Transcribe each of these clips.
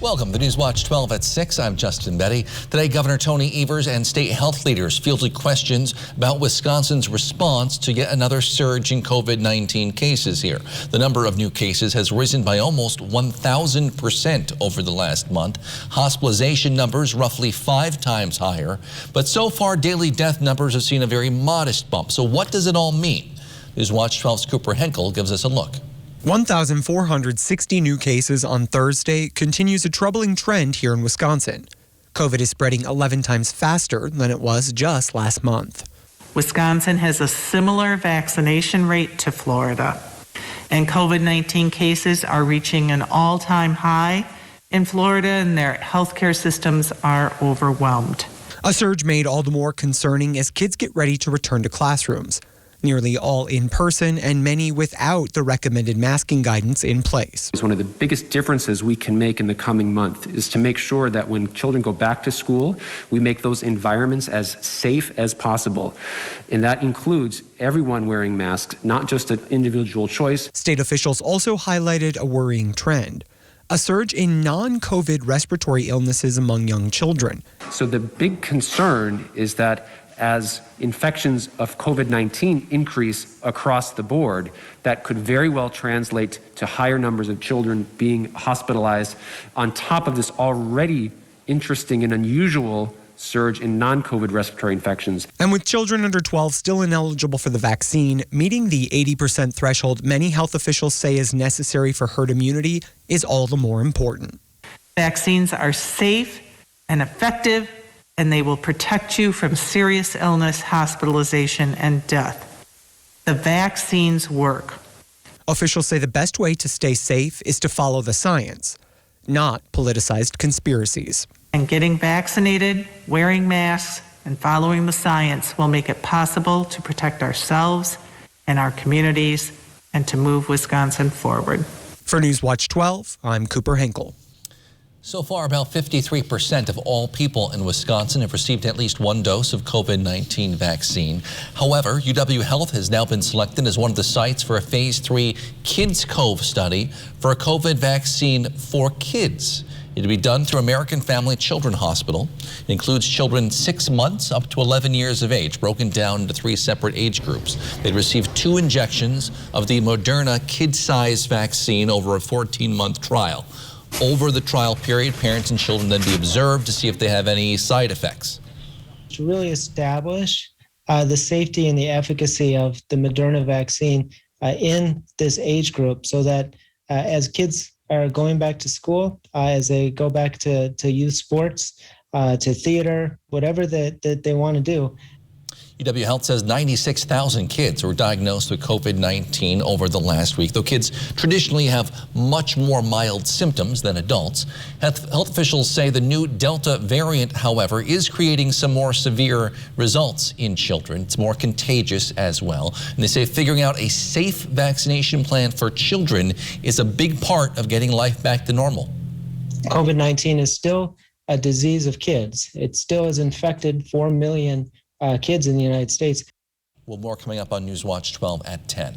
Welcome to Newswatch 12 at 6. I'm Justin Betty. Today, Governor Tony Evers and state health leaders fielded questions about Wisconsin's response to yet another surge in COVID-19 cases here. The number of new cases has risen by almost 1,000% over the last month. Hospitalization numbers roughly 5 times higher. But so far, daily death numbers have seen a very modest bump. So what does it all mean? Newswatch 12's Cooper Henkel gives us a look. 1,460 new cases on Thursday continues a troubling trend here in Wisconsin. COVID is spreading 11 times faster than it was just last month. Wisconsin has a similar vaccination rate to Florida, and COVID-19 cases are reaching an all-time high in Florida, and their healthcare systems are overwhelmed. A surge made all the more concerning as kids get ready to return to classrooms. Nearly all in person and many without the recommended masking guidance in place. One of the biggest differences we can make in the coming month is to make sure that when children go back to school, we make those environments as safe as possible. And that includes everyone wearing masks, not just an individual choice. State officials also highlighted a worrying trend: a surge in non-COVID respiratory illnesses among young children. So the big concern is that as infections of COVID-19 increase across the board, that could very well translate to higher numbers of children being hospitalized on top of this already interesting and unusual surge in non-COVID respiratory infections. And with children under 12 still ineligible for the vaccine, meeting the 80% threshold many health officials say is necessary for herd immunity is all the more important. Vaccines are safe and effective, and they will protect you from serious illness, hospitalization, and death. The vaccines work. Officials say the best way to stay safe is to follow the science, not politicized conspiracies. And getting vaccinated, wearing masks, and following the science will make it possible to protect ourselves and our communities and to move Wisconsin forward. For Newswatch 12, I'm Cooper Henkel. So far, about 53% of all people in Wisconsin have received at least one dose of COVID-19 vaccine. However, UW Health has now been selected as one of the sites for a Phase 3 Kids Cove study for a COVID vaccine for kids. It'll be done through American Family Children Hospital. It includes children 6 months up to 11 years of age, broken down into 3 separate age groups. They'd receive 2 injections of the Moderna kid-size vaccine over a 14-month trial. Over the trial period, parents and children then be observed to see if they have any side effects. To really establish the safety and the efficacy of the Moderna vaccine in this age group, so that as kids are going back to school, as they go back to youth sports, to theater, whatever that they want to do. UW Health says 96,000 kids were diagnosed with COVID-19 over the last week, though kids traditionally have much more mild symptoms than adults. Health officials say the new Delta variant, however, is creating some more severe results in children. It's more contagious as well. And they say figuring out a safe vaccination plan for children is a big part of getting life back to normal. COVID-19 is still a disease of kids. It still has infected 4 million kids in the United States. Well, more coming up on Newswatch 12 at 10.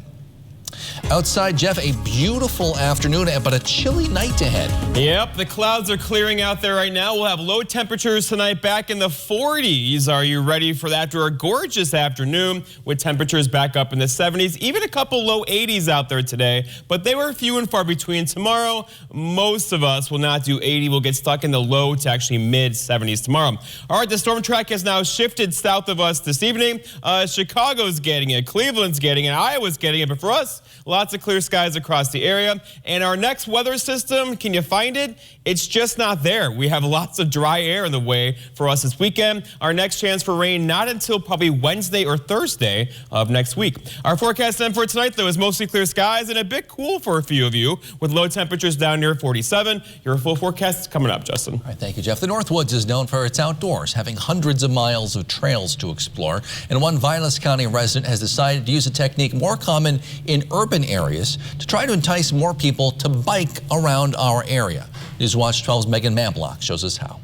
Outside, Jeff, a beautiful afternoon, but a chilly night ahead. Yep, the clouds are clearing out there right now. We'll have low temperatures tonight back in the 40s. Are you ready for that after a gorgeous afternoon with temperatures back up in the 70s? Even a couple low 80s out there today, but they were few and far between. Tomorrow, most of us will not do 80. We'll get stuck in the low to actually mid 70s tomorrow. All right, the storm track has now shifted south of us this evening. Chicago's getting it, Cleveland's getting it, Iowa's getting it, but for us, lots of clear skies across the area. And our next weather system, can you find it? It's just not there. We have lots of dry air in the way for us this weekend. Our next chance for rain not until probably Wednesday or Thursday of next week. Our forecast then for tonight, though, is mostly clear skies and a bit cool for a few of you with low temperatures down near 47. Your full forecast is coming up, Justin. All right, thank you, Jeff. The Northwoods is known for its outdoors, having hundreds of miles of trails to explore. And one Vilas County resident has decided to use a technique more common in urban areas to try to entice more people to bike around our area. Newswatch 12's Megan Mamblock shows us how.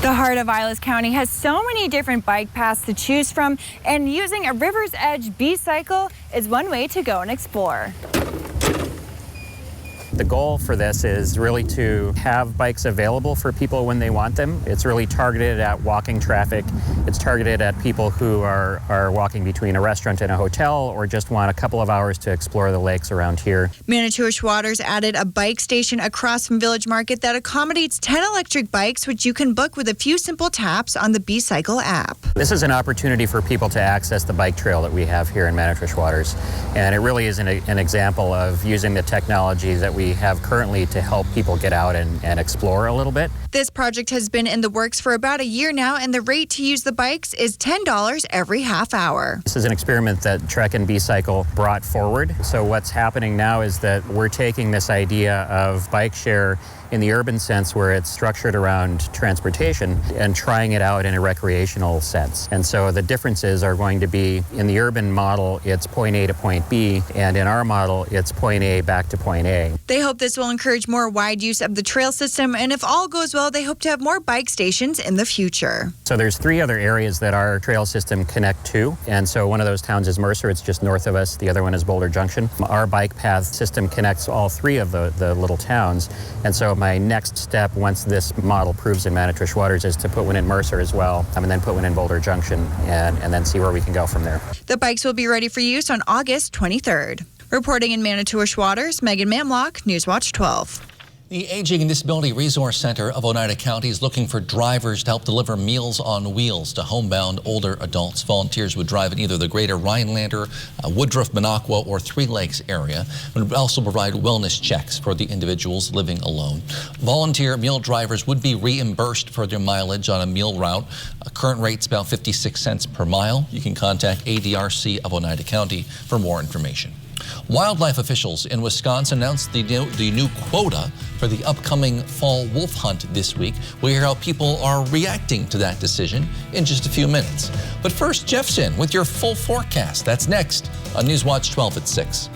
The heart of Vilas County has so many different bike paths to choose from, and using a River's Edge B-cycle is one way to go and explore. The goal for this is really to have bikes available for people when they want them. It's really targeted at walking traffic. It's targeted at people who are walking between a restaurant and a hotel or just want a couple of hours to explore the lakes around here. Manitowish Waters added a bike station across from Village Market that accommodates 10 electric bikes, which you can book with a few simple taps on the B-Cycle app. This is an opportunity for people to access the bike trail that we have here in Manitowish Waters. And it really is an example of using the technology that we have currently to help people get out and explore a little bit. This project has been in the works for about a year now, and the rate to use the bikes is $10 every half hour. This is an experiment that Trek and B-Cycle brought forward. So what's happening now is that we're taking this idea of bike share in the urban sense where it's structured around transportation and trying it out in a recreational sense. And so the differences are going to be in the urban model, it's point A to point B, and in our model, it's point A back to point A. They hope this will encourage more wide use of the trail system, and if all goes well, they hope to have more bike stations in the future. So there's 3 other areas that our trail system connect to, and so one of those towns is Mercer, it's just north of us. The other one is Boulder Junction. Our bike path system connects all 3 of the little towns, and so my next step, once this model proves in Manitowish Waters, is to put one in Mercer as well, and then put one in Boulder Junction, and then see where we can go from there. The bikes will be ready for use on August 23rd. Reporting in Manitowish Waters, Megan Mamlock, Newswatch 12. The Aging and Disability Resource Center of Oneida County is looking for drivers to help deliver Meals on Wheels to homebound older adults. Volunteers would drive in either the greater Rhinelander, Woodruff, Minocqua, or Three Lakes area, and would also provide wellness checks for the individuals living alone. Volunteer meal drivers would be reimbursed for their mileage on a meal route. Current rate's about 56 cents per mile. You can contact ADRC of Oneida County for more information. Wildlife officials in Wisconsin announced the new quota for the upcoming fall wolf hunt this week. We'll hear how people are reacting to that decision in just a few minutes. But first, Jeff's in with your full forecast. That's next on Newswatch 12 at 6.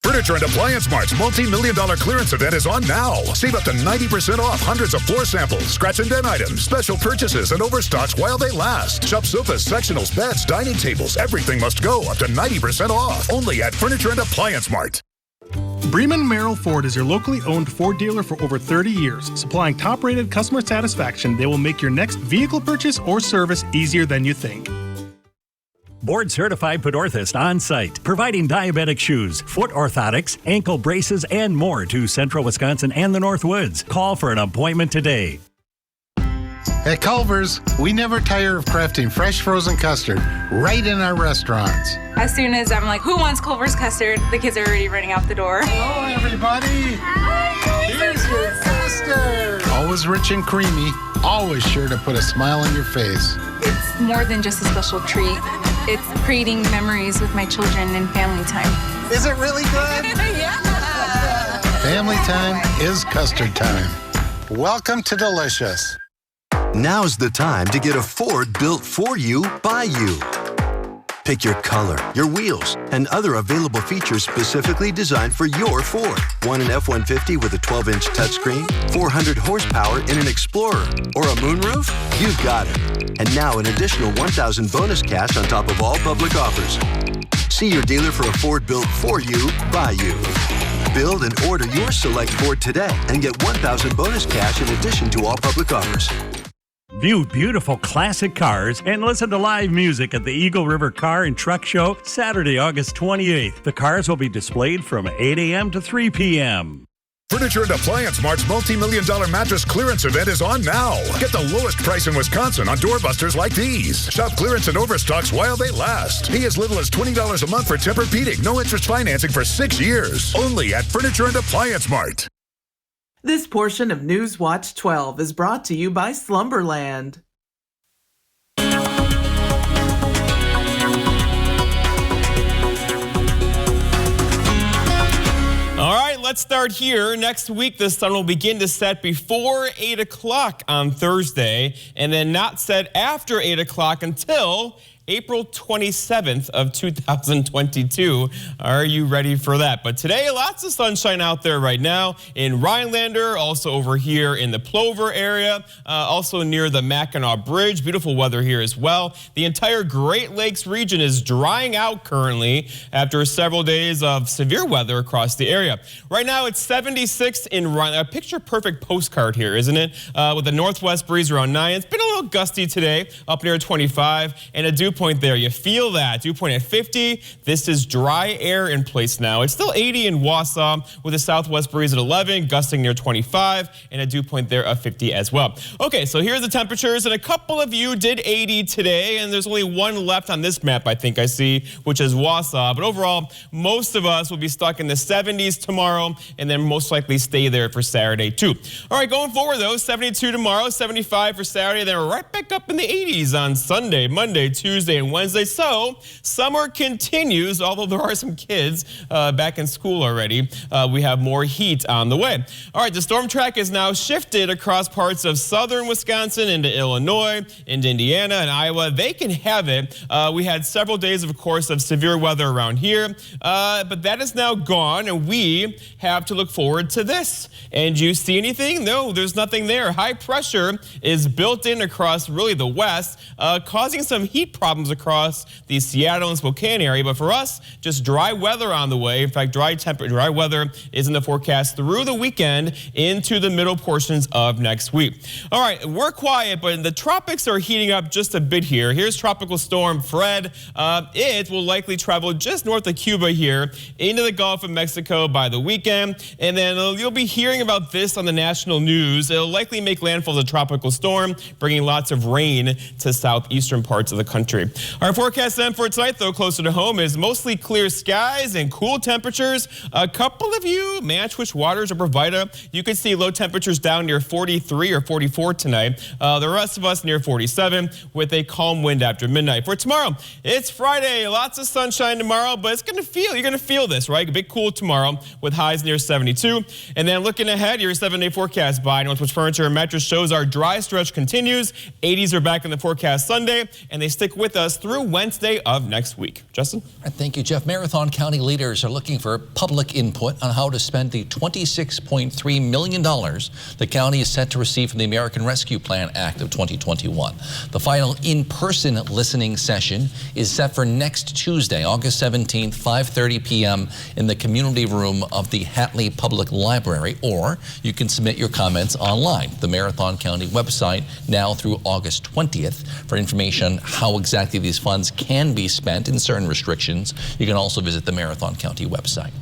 Furniture and Appliance Mart's multi-million-dollar clearance event is on now. Save up to 90% off hundreds of floor samples, scratch and dent items, special purchases, and overstocks while they last. Shop sofas, sectionals, beds, dining tables. Everything must go up to 90% off. Only at Furniture and Appliance Mart. Bremen Merrill Ford is your locally owned Ford dealer for over 30 years. Supplying top-rated customer satisfaction, they will make your next vehicle purchase or service easier than you think. Board-certified podorthist on site, providing diabetic shoes, foot orthotics, ankle braces, and more to Central Wisconsin and the North Woods. Call for an appointment today. At Culver's, we never tire of crafting fresh frozen custard right in our restaurants. As soon as I'm like, who wants Culver's custard? The kids are already running out the door. Hello, everybody. Hi. Here's your custard. Always rich and creamy, always sure to put a smile on your face. It's more than just a special treat. It's creating memories with my children and family time. Is it really good? Yeah. Family time is custard time. Welcome to Delicious. Now's the time to get a Ford built for you, by you. Pick your color, your wheels, and other available features specifically designed for your Ford. Want an F-150 with a 12-inch touchscreen, 400 horsepower in an Explorer, or a moonroof? You've got it. And now an additional $1,000 bonus cash on top of all public offers. See your dealer for a Ford built for you, by you. Build and order your select Ford today and get $1,000 bonus cash in addition to all public offers. View beautiful classic cars and listen to live music at the Eagle River Car and Truck Show Saturday, August 28th. The cars will be displayed from 8 a.m. to 3 p.m. Furniture and Appliance Mart's multi-million-dollar mattress clearance event is on now. Get the lowest price in Wisconsin on doorbusters like these. Shop clearance and overstocks while they last. Pay as little as $20 a month for Tempur-Pedic. No interest financing for 6 years. Only at Furniture and Appliance Mart. This portion of Newswatch 12 is brought to you by Slumberland. All right, let's start here. Next week, the sun will begin to set before 8 o'clock on Thursday, and then not set after 8 o'clock until April 27th of 2022. Are you ready for that? But today, lots of sunshine out there right now in Rhinelander, also over here in the Plover area, also near the Mackinac Bridge. Beautiful weather here as well. The entire Great Lakes region is drying out currently after several days of severe weather across the area. Right now, it's 76 in Rhinelander. A picture-perfect postcard here, isn't it? With a northwest breeze around 9. It's been a little gusty today, up near 25, and a dew point there. You feel that. Dew point at 50. This is dry air in place now. It's still 80 in Wausau with a southwest breeze at 11, gusting near 25, and a dew point there of 50 as well. Okay, so here's the temperatures, and a couple of you did 80 today, and there's only one left on this map I think I see, which is Wausau. But overall, most of us will be stuck in the 70s tomorrow, and then most likely stay there for Saturday too. All right, going forward though, 72 tomorrow, 75 for Saturday, then we're right back up in the 80s on Sunday, Monday, Tuesday, and Wednesday. So summer continues, although there are some kids back in school already. We have more heat on the way. All right, the storm track is now shifted across parts of southern Wisconsin into Illinois, into Indiana and Iowa. They can have it. We had several days, of course, of severe weather around here, but that is now gone, and we have to look forward to this. And you see anything? No, there's nothing there. High pressure is built in across really the west, causing some heat problems across the Seattle and Spokane area. But for us, just dry weather on the way. In fact, dry weather is in the forecast through the weekend into the middle portions of next week. All right, we're quiet, but the tropics are heating up just a bit here. Here's Tropical Storm Fred. It will likely travel just north of Cuba here into the Gulf of Mexico by the weekend. And then you'll be hearing about this on the national news. It'll likely make landfall as a tropical storm, bringing lots of rain to southeastern parts of the country. Our forecast then for tonight, though, closer to home, is mostly clear skies and cool temperatures. A couple of you, Manchwich, Waters, or Provida, you could see low temperatures down near 43 or 44 tonight. The rest of us near 47 with a calm wind after midnight. For tomorrow, it's Friday. Lots of sunshine tomorrow, but it's going to feel, you're going to feel this, right? A bit cool tomorrow with highs near 72. And then looking ahead, your 7-day forecast by Northwest Furniture and Mattress shows our dry stretch continues. 80s are back in the forecast Sunday, and they stick with us through Wednesday of next week. Justin? Thank you, Jeff. Marathon County leaders are looking for public input on how to spend the $26.3 million the county is set to receive from the American Rescue Plan Act of 2021. The final in-person listening session is set for next Tuesday, August 17th, 5:30 p.m. in the community room of the Hatley Public Library, or you can submit your comments online. The Marathon County website now through August 20th for information on how exactly these funds can be spent and certain restrictions. You can also visit the Marathon County website.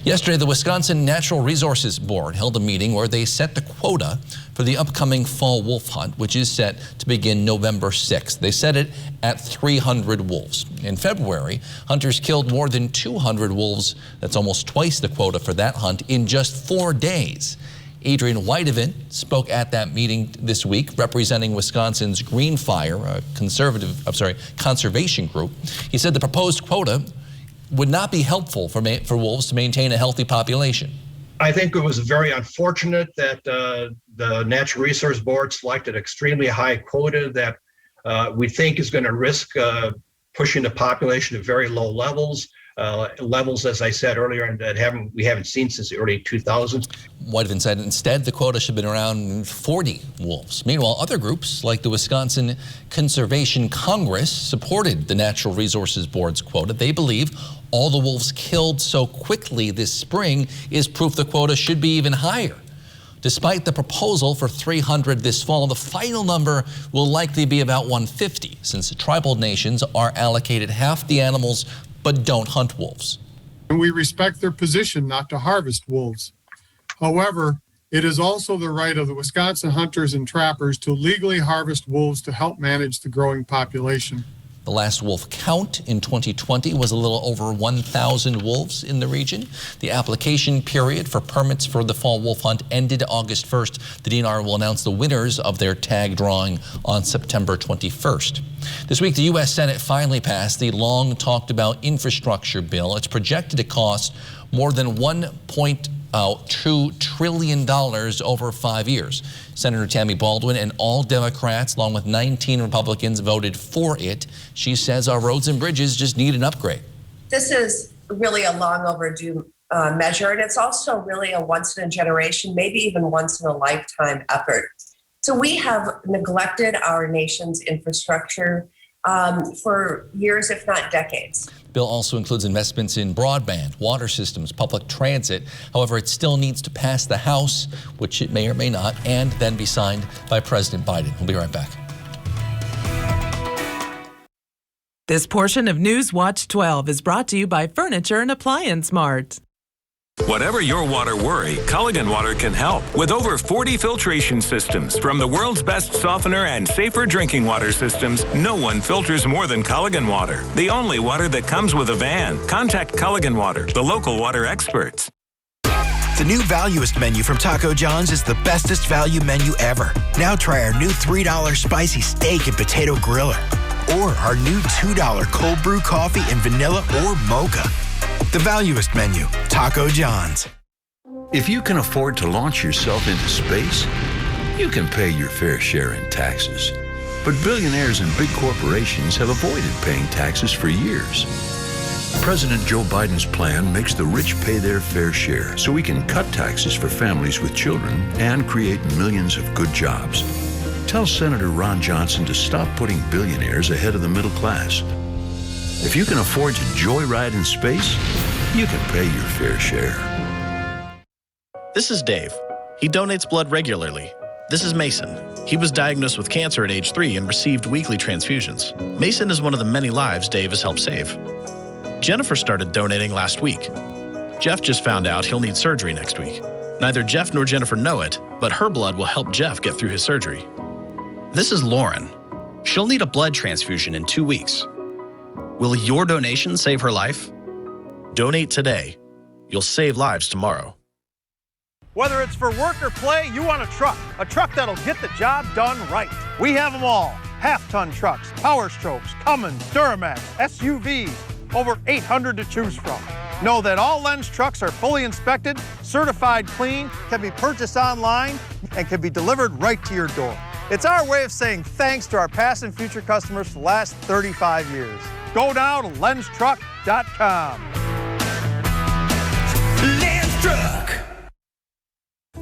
Yesterday, the Wisconsin Natural Resources Board held a meeting where they set the quota for the upcoming fall wolf hunt, which is set to begin November 6th. They set it at 300 wolves. In February, hunters killed more than 200 wolves. That's almost twice the quota for that hunt in just 4 days. Adrian Whitevan spoke at that meeting this week, representing Wisconsin's Green Fire, a conservation group. He said the proposed quota would not be helpful for wolves to maintain a healthy population. I think it was very unfortunate that the Natural Resource Board selected extremely high quota that we think is going to risk pushing the population to very low levels. Levels, as I said earlier, that we haven't seen since the early 2000s. Whitevan said instead the quota should have been around 40 wolves. Meanwhile, other groups like the Wisconsin Conservation Congress supported the Natural Resources Board's quota. They believe all the wolves killed so quickly this spring is proof the quota should be even higher. Despite the proposal for 300 this fall, the final number will likely be about 150, since the tribal nations are allocated half the animals but don't hunt wolves. And we respect their position not to harvest wolves. However, it is also the right of the Wisconsin hunters and trappers to legally harvest wolves to help manage the growing population. The last wolf count in 2020 was a little over 1,000 wolves in the region. The application period for permits for the fall wolf hunt ended August 1st. The DNR will announce the winners of their tag drawing on September 21st. This week, the U.S. Senate finally passed the long talked about infrastructure bill. It's projected to cost more than $1.5 $2 trillion over 5 years. Senator Tammy Baldwin and all Democrats, along with 19 Republicans, voted for it. She says our roads and bridges just need an upgrade. This is really a long overdue measure, and it's also really a once in a generation, maybe even once in a lifetime effort. So we have neglected our nation's infrastructure for years, if not decades. The bill also includes investments in broadband, water systems, public transit. However, it still needs to pass the House, which it may or may not, and then be signed by President Biden. We'll be right back. This portion of News Watch 12 is brought to you by Furniture and Appliance Mart. Whatever your water worry, Culligan Water can help. With over 40 filtration systems, from the world's best softener and safer drinking water systems, no one filters more than Culligan Water. The only water that comes with a van. Contact Culligan Water, the local water experts. The new Valuest menu from Taco John's is the bestest value menu ever. Now try our new $3 spicy steak and potato griller. Or our new $2 cold brew coffee in vanilla or mocha. The Valuest menu, Taco John's. If you can afford to launch yourself into space, you can pay your fair share in taxes. But billionaires and big corporations have avoided paying taxes for years. President Joe Biden's plan makes the rich pay their fair share so we can cut taxes for families with children and create millions of good jobs. Tell Senator Ron Johnson to stop putting billionaires ahead of the middle class. If you can afford to joyride in space, you can pay your fair share. This is Dave. He donates blood regularly. This is Mason. He was diagnosed with cancer at age 3 and received weekly transfusions. Mason is one of the many lives Dave has helped save. Jennifer started donating last week. Jeff just found out he'll need surgery next week. Neither Jeff nor Jennifer know it, but her blood will help Jeff get through his surgery. This is Lauren. She'll need a blood transfusion in 2 weeks. Will your donation save her life? Donate today. You'll save lives tomorrow. Whether it's for work or play, you want a truck that'll get the job done right. We have them all. Half-ton trucks, Power Strokes, Cummins, Duramax, SUVs, over 800 to choose from. Know that all Lenz trucks are fully inspected, certified clean, can be purchased online, and can be delivered right to your door. It's our way of saying thanks to our past and future customers for the last 35 years. Go now to lenztruck.com. Lenz Truck.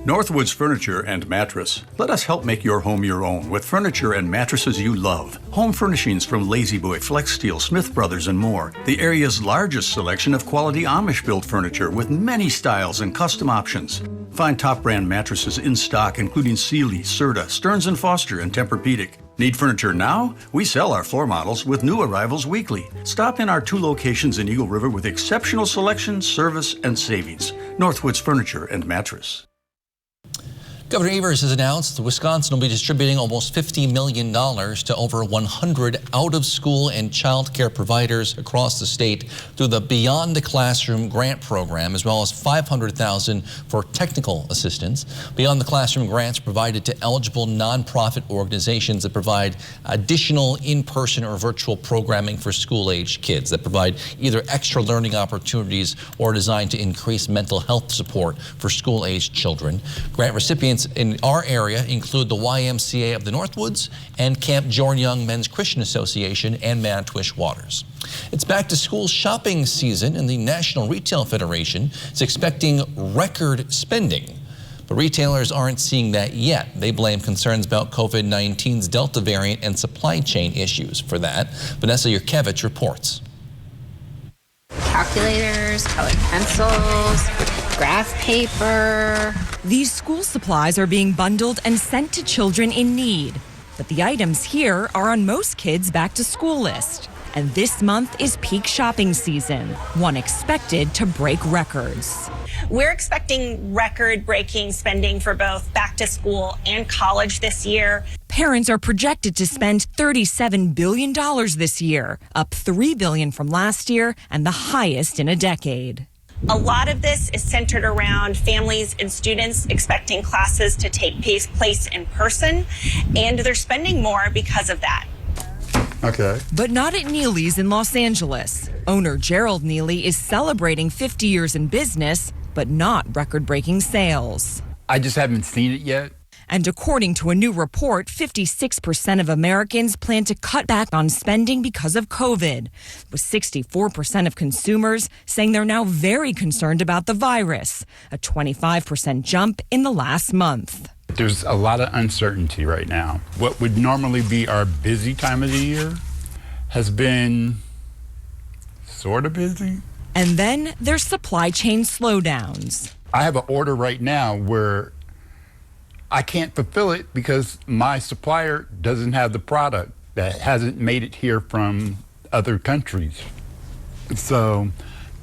Northwoods Furniture and Mattress. Let us help make your home your own with furniture and mattresses you love. Home furnishings from Lazy Boy, Flex Steel, Smith Brothers, and more. The area's largest selection of quality Amish-built furniture with many styles and custom options. Find top brand mattresses in stock, including Sealy, Serta, Stearns & Foster, and Tempur-Pedic. Need furniture now? We sell our floor models with new arrivals weekly. Stop in our 2 locations in Eagle River with exceptional selection, service, and savings. Northwoods Furniture and Mattress. Governor Evers has announced Wisconsin will be distributing almost $50 million to over 100 out-of-school and child care providers across the state through the Beyond the Classroom grant program, as well as $500,000 for technical assistance. Beyond the Classroom grants provided to eligible nonprofit organizations that provide additional in-person or virtual programming for school-aged kids that provide either extra learning opportunities or designed to increase mental health support for school-aged children. Grant recipients in our area include the YMCA of the Northwoods and Camp Jorn Young Men's Christian Association and Manitwish Waters. It's back to school shopping season, and the National Retail Federation is expecting record spending. But retailers aren't seeing that yet. They blame concerns about COVID-19's Delta variant and supply chain issues for that. Vanessa Yurkevich reports. Calculators, colored pencils, graph paper. These school supplies are being bundled and sent to children in need. But the items here are on most kids' back-to-school list. And this month is peak shopping season, one expected to break records. We're expecting record-breaking spending for both back to school and college this year. Parents are projected to spend $37 billion this year, up $3 billion from last year and the highest in a decade. A lot of this is centered around families and students expecting classes to take place in person, and they're spending more because of that. Okay. But not at Neely's in Los Angeles. Owner Gerald Neely is celebrating 50 years in business, but not record-breaking sales. I just haven't seen it yet. And according to a new report, 56% of Americans plan to cut back on spending because of COVID, with 64% of consumers saying they're now very concerned about the virus, a 25% jump in the last month. There's a lot of uncertainty right now. What would normally be our busy time of the year has been sort of busy. And then there's supply chain slowdowns. I have an order right now where I can't fulfill it because my supplier doesn't have the product, that hasn't made it here from other countries. So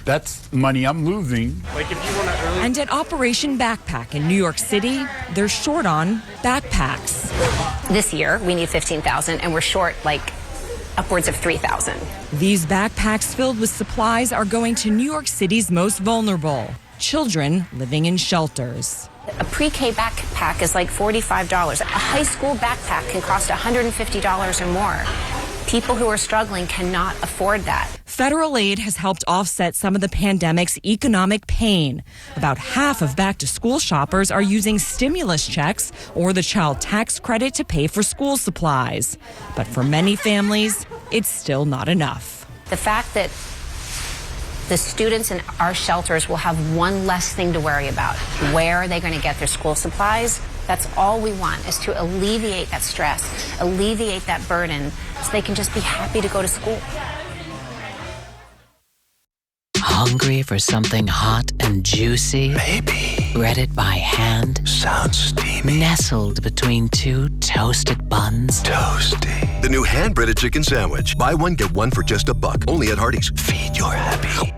that's money I'm losing. And at Operation Backpack in New York City, they're short on backpacks. This year, we need 15,000, and we're short like upwards of 3,000. These backpacks filled with supplies are going to New York City's most vulnerable, children living in shelters. A pre-K backpack is like $45. A high school backpack can cost $150 or more. People who are struggling cannot afford that. Federal aid has helped offset some of the pandemic's economic pain. About half of back-to-school shoppers are using stimulus checks or the child tax credit to pay for school supplies. But for many families, it's still not enough. The fact that the students in our shelters will have one less thing to worry about. Where are they going to get their school supplies? That's all we want, is to alleviate that stress, alleviate that burden, so they can just be happy to go to school. Hungry for something hot and juicy? Maybe. Breaded by hand? Sounds steamy. Nestled between two toasted buns? Toasty. The new hand-breaded chicken sandwich. Buy one, get one for just $1. Only at Hardee's. Feed your happy.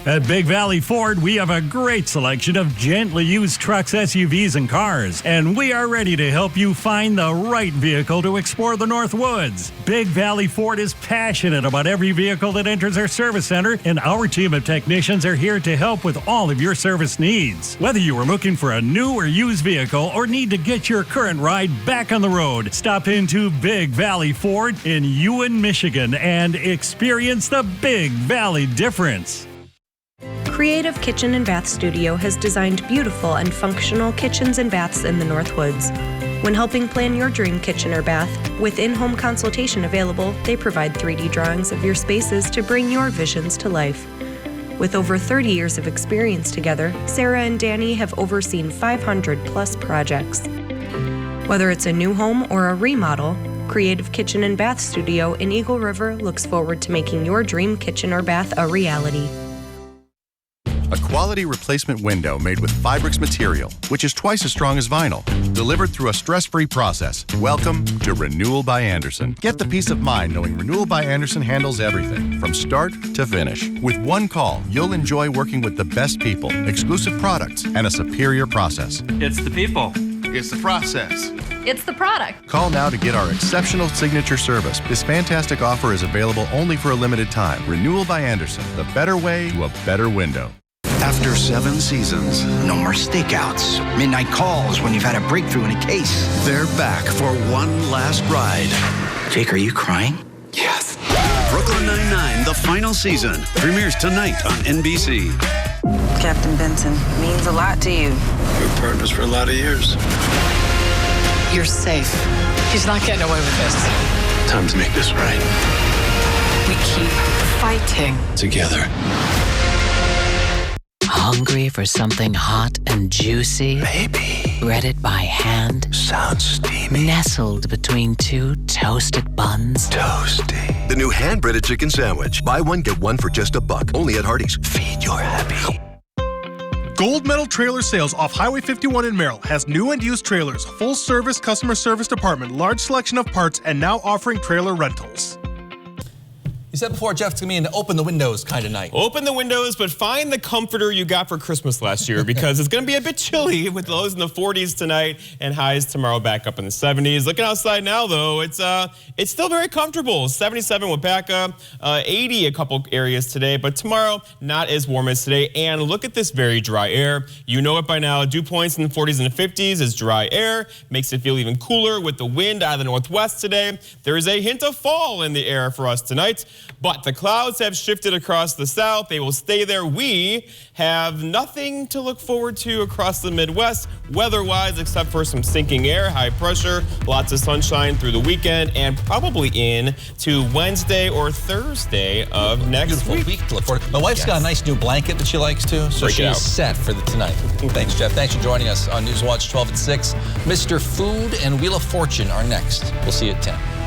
At Big Valley Ford, we have a great selection of gently used trucks, SUVs, and cars. And we are ready to help you find the right vehicle to explore the North Woods. Big Valley Ford is passionate about every vehicle that enters our service center, and our team of technicians are here to help with all of your service needs. Whether you are looking for a new or used vehicle or need to get your current ride back on the road, stop into Big Valley Ford in Ewan, Michigan, and experience the Big Valley difference. Creative Kitchen and Bath Studio has designed beautiful and functional kitchens and baths in the North Woods. When helping plan your dream kitchen or bath, with in-home consultation available, they provide 3D drawings of your spaces to bring your visions to life. With over 30 years of experience together, Sarah and Danny have overseen 500 plus projects. Whether it's a new home or a remodel, Creative Kitchen and Bath Studio in Eagle River looks forward to making your dream kitchen or bath a reality. A quality replacement window made with Fibrix material, which is twice as strong as vinyl, delivered through a stress-free process. Welcome to Renewal by Andersen. Get the peace of mind knowing Renewal by Andersen handles everything, from start to finish. With one call, you'll enjoy working with the best people, exclusive products, and a superior process. It's the people. It's the process. It's the product. Call now to get our exceptional signature service. This fantastic offer is available only for a limited time. Renewal by Andersen, the better way to a better window. After 7 seasons, no more stakeouts, midnight calls when you've had a breakthrough in a case. They're back for one last ride. Jake, are you crying? Yes. Brooklyn Nine-Nine, the final season, premieres tonight on NBC. Captain Benson means a lot to you. We were partners for a lot of years. You're safe. He's not getting away with this. Time to make this right. We keep fighting. Together. Hungry for something hot and juicy? Maybe. Breaded by hand? Sounds steamy. Nestled between two toasted buns? Toasty. The new hand-breaded chicken sandwich. Buy one, get one for just $1. Only at Hardee's. Feed your happy. Gold Medal Trailer Sales off Highway 51 in Merrill has new and used trailers, full-service customer service department, large selection of parts, and now offering trailer rentals. said before, Jeff, it's going to be an open the windows kind of night. Open the windows, but find the comforter you got for Christmas last year because it's going to be a bit chilly with lows in the 40s tonight and highs tomorrow back up in the 70s. Looking outside now, though, it's still very comfortable. 77 with Wapaka, 80 a couple areas today, but tomorrow not as warm as today. And look at this very dry air. You know it by now. Dew points in the 40s and the 50s is dry air. Makes it feel even cooler with the wind out of the northwest today. There is a hint of fall in the air for us tonight. But the clouds have shifted across the south. They will stay there. We have nothing to look forward to across the Midwest, weather-wise, except for some sinking air, high pressure, lots of sunshine through the weekend, and probably in to Wednesday or Thursday of next week. To look forward to. My wife's got a nice new blanket that she likes too, so she's set for tonight. Thanks, Jeff. Thanks for joining us on Newswatch 12 at 6. Mr. Food and Wheel of Fortune are next. We'll see you at 10.